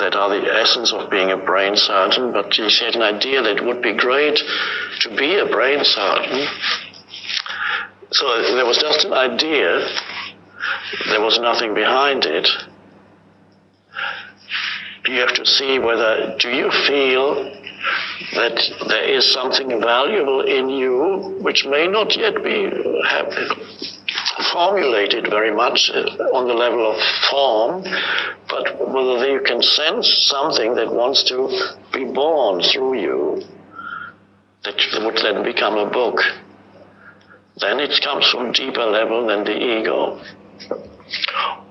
that are the essence of being a brain surgeon, but he had an idea that it would be great to be a brain surgeon. So there was just an idea, there was nothing behind it. You have to see do you feel that there is something valuable in you which may not yet be formulated very much on the level of form, but whether you can sense something that wants to be born through you, that would then become a book. Then it comes from a deeper level than the ego.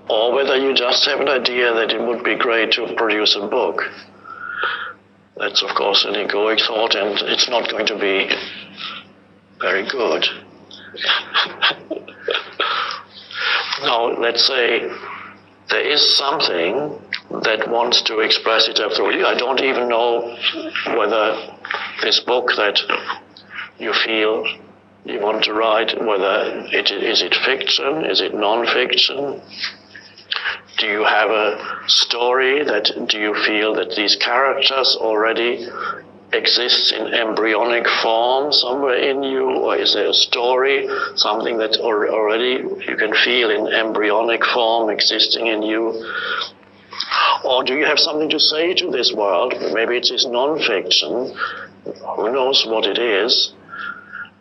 Or whether you just have an idea that it would be great to produce a book. That's of course an egoic thought, and it's not going to be very good. Now, let's say there is something that wants to express itself through you. I don't even know whether this book that you feel you want to write, is it fiction, is it non-fiction? Do you have a story do you feel that these characters already exists in embryonic form somewhere in you, or is there a story, something that already you can feel in embryonic form existing in you? Or do you have something to say to this world? Maybe it is non-fiction, who knows what it is,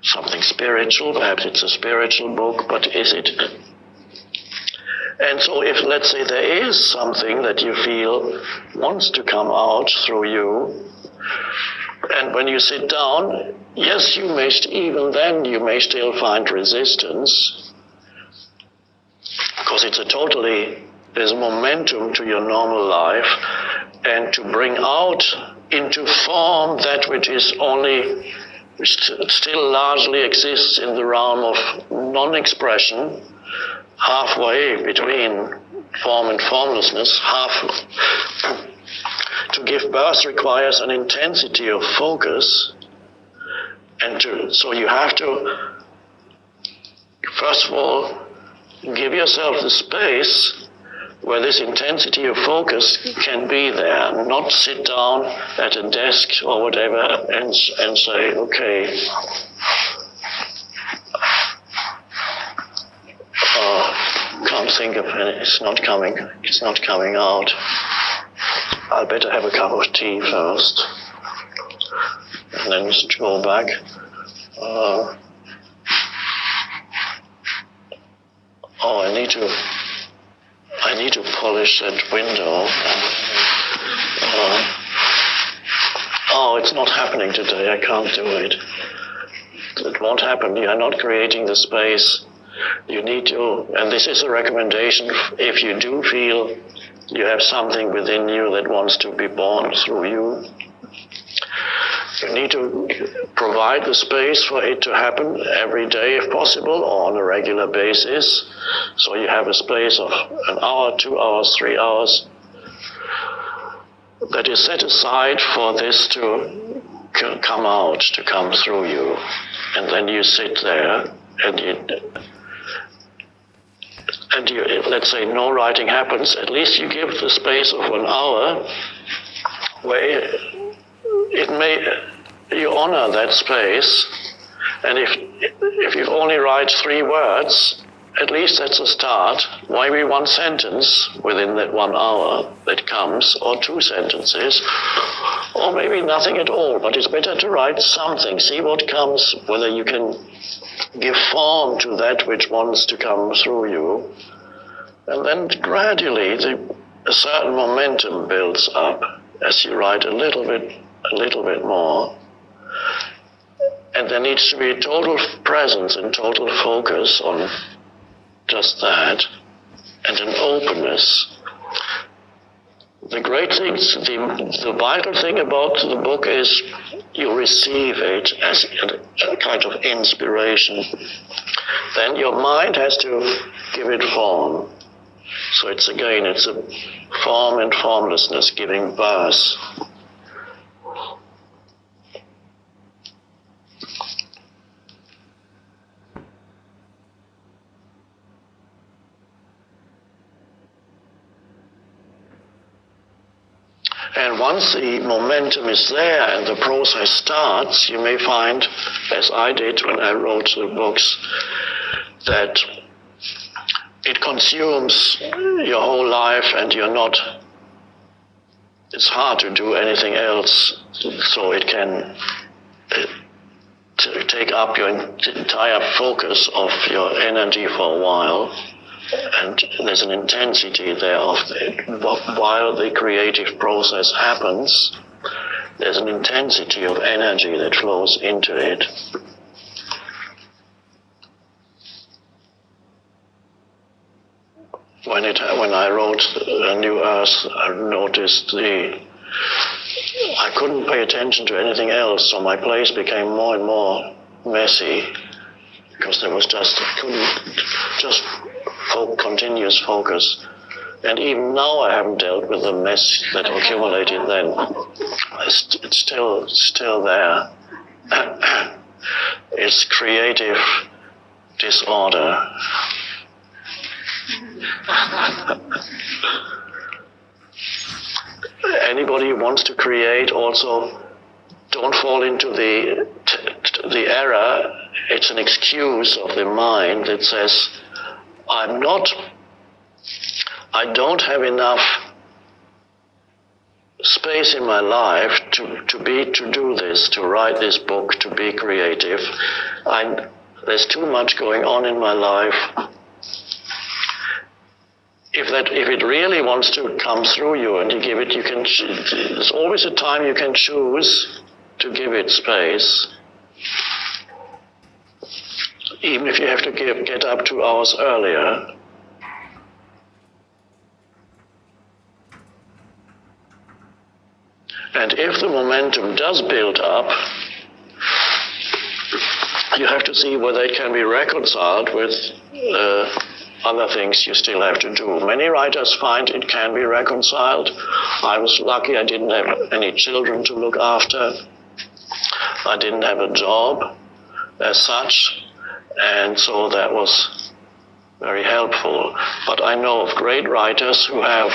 something spiritual, perhaps it's a spiritual book, but is it? And so if, let's say, there is something that you feel wants to come out through you, and when you sit down, yes, even then you may still find resistance, because there's a momentum to your normal life, and to bring out into form that which still largely exists in the realm of non-expression, halfway between form and formlessness, to give birth requires an intensity of focus, so you have to, first of all, give yourself the space where this intensity of focus can be there, not sit down at a desk or whatever and say, okay, can't think of it, it's not coming out. I'll better have a cup of tea first, and then just go back. I need to polish that window. It's not happening today, I can't do it. It won't happen, you are not creating the space. You need to, and this is a recommendation, if you do feel you have something within you that wants to be born through you, you need to provide the space for it to happen every day if possible, or on a regular basis. So you have a space of an hour, 2 hours, 3 hours that is set aside for this to come out, to come through you. And then you sit there and you, let's say no writing happens, at least you give the space of 1 hour where you honor that space, and if you only write 3 words, at least that's a start. Maybe 1 sentence within that 1 hour that comes, or 2 sentences, or maybe nothing at all, but it's better to write something, see what comes, whether you can give form to that which wants to come through you. And then gradually a certain momentum builds up as you write a little bit more. And there needs to be total presence and total focus on just that, and an openness. The great thing, the vital thing about the book is you receive it as a kind of inspiration. Then your mind has to give it form. So it's a form and formlessness giving birth. And once the momentum is there and the process starts, you may find, as I did when I wrote the books, that it consumes your whole life and it's hard to do anything else, so it can take up your entire focus of your energy for a while. And there's an intensity there of it. While the creative process happens, there's an intensity of energy that flows into it. When I wrote A New Earth, I noticed I couldn't pay attention to anything else, so my place became more and more messy, because there was continuous focus. And even now I haven't dealt with the mess that accumulated then. It's still there. It's creative disorder. Anybody who wants to create also, don't fall into the error. It's an excuse of the mind that says, I don't have enough space in my life to do this, to write this book, to be creative. There's too much going on in my life. If it really wants to come through you and you give it, there's always a time you can choose to give it space. Even if you have to get up 2 hours earlier. And if the momentum does build up, you have to see whether it can be reconciled with other things you still have to do. Many writers find it can be reconciled. I was lucky I didn't have any children to look after. I didn't have a job as such, and so that was very helpful. But I know of great writers who have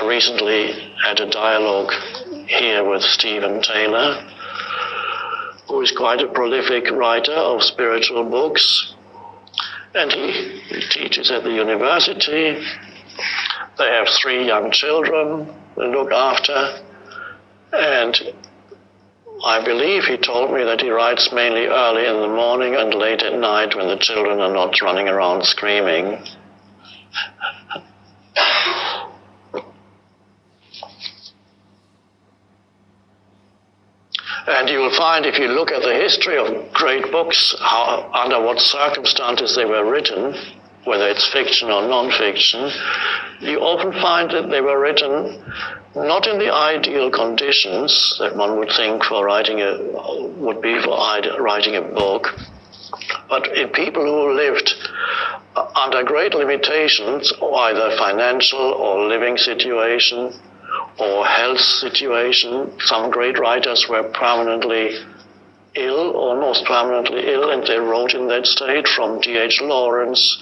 recently had a dialogue here with Stephen Taylor, who is quite a prolific writer of spiritual books. And he teaches at the university. They have 3 young children to look after. And I believe he told me that he writes mainly early in the morning and late at night when the children are not running around screaming. And you will find, if you look at the history of great books, under what circumstances they were written, whether it's fiction or non-fiction, you often find that they were written not in the ideal conditions that one would think for writing a book, but in people who lived under great limitations, either financial or living situation, or health situation. Some great writers were permanently ill, almost permanently ill, and they wrote in that state, from D.H. Lawrence,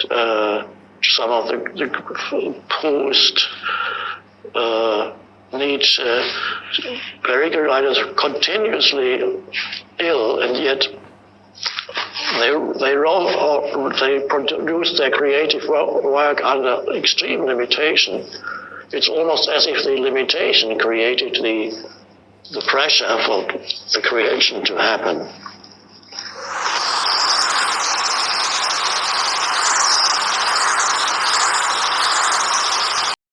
some of the Proust, Nietzsche, very good writers, continuously ill, and yet they produced their creative work under extreme limitation. It's almost as if the limitation created the pressure for the creation to happen.